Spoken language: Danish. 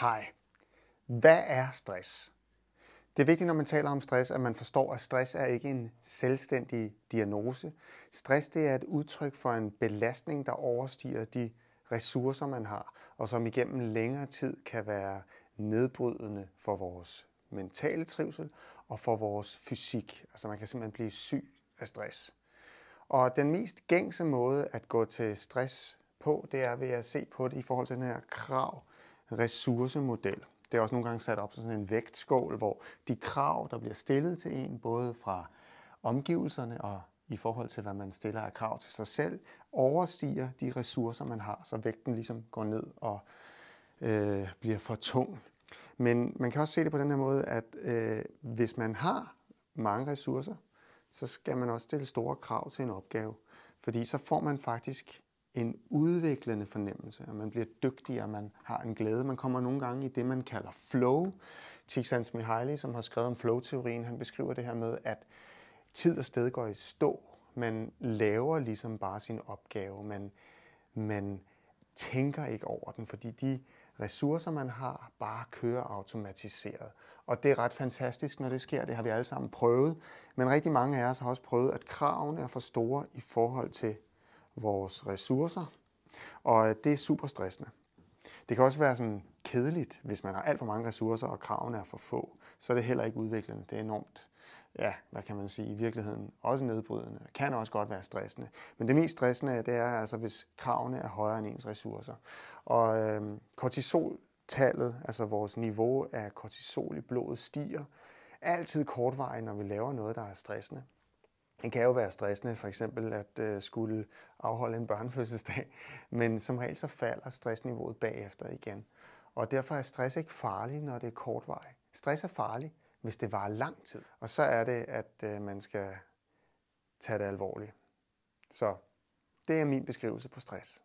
Hej. Hvad er stress? Det er vigtigt, når man taler om stress, at man forstår, at stress er ikke en selvstændig diagnose. Stress det er et udtryk for en belastning, der overstiger de ressourcer, man har, og som igennem længere tid kan være nedbrydende for vores mentale trivsel og for vores fysik. Altså man kan simpelthen blive syg af stress. Og den mest gængse måde at gå til stress på, det er ved at se på det i forhold til den her krav-ressourcemodel. Det er også nogle gange sat op som sådan en vægtskål, hvor de krav, der bliver stillet til en, både fra omgivelserne og i forhold til, hvad man stiller af krav til sig selv, overstiger de ressourcer, man har, så vægten ligesom går ned og bliver for tung. Men man kan også se det på den her måde, at hvis man har mange ressourcer, så skal man også stille store krav til en opgave. Fordi så får man faktisk en udviklende fornemmelse, at man bliver dygtigere, man har en glæde. Man kommer nogle gange i det, man kalder flow. Csikszentmihalyi, som har skrevet om flow-teorien, han beskriver det her med, at tid og sted går i stå. Man laver ligesom bare sin opgave. Man tænker ikke over den, fordi de ressourcer, man har, bare kører automatiseret. Og det er ret fantastisk, når det sker. Det har vi alle sammen prøvet. Men rigtig mange af os har også prøvet, at kravene er for store i forhold til vores ressourcer. Og det er super stressende. Det kan også være sådan kedeligt, hvis man har alt for mange ressourcer, og kravene er for få. Så er det heller ikke udviklende. Det er enormt, hvad kan man sige, i virkeligheden også nedbrydende. Det kan også godt være stressende. Men det mest stressende, det er altså, hvis kravene er højere end ens ressourcer. Og kortisoltallet, altså vores niveau af kortisol i blodet, stiger altid kortvarigt, når vi laver noget, der er stressende. Det kan jo være stressende, for eksempel at skulle afholde en børnefødselsdag, men som regel så falder stressniveauet bagefter igen. Og derfor er stress ikke farlig, når det er kortvarigt. Stress er farlig, hvis det varer lang tid. Og så er det, at man skal tage det alvorligt. Så det er min beskrivelse på stress.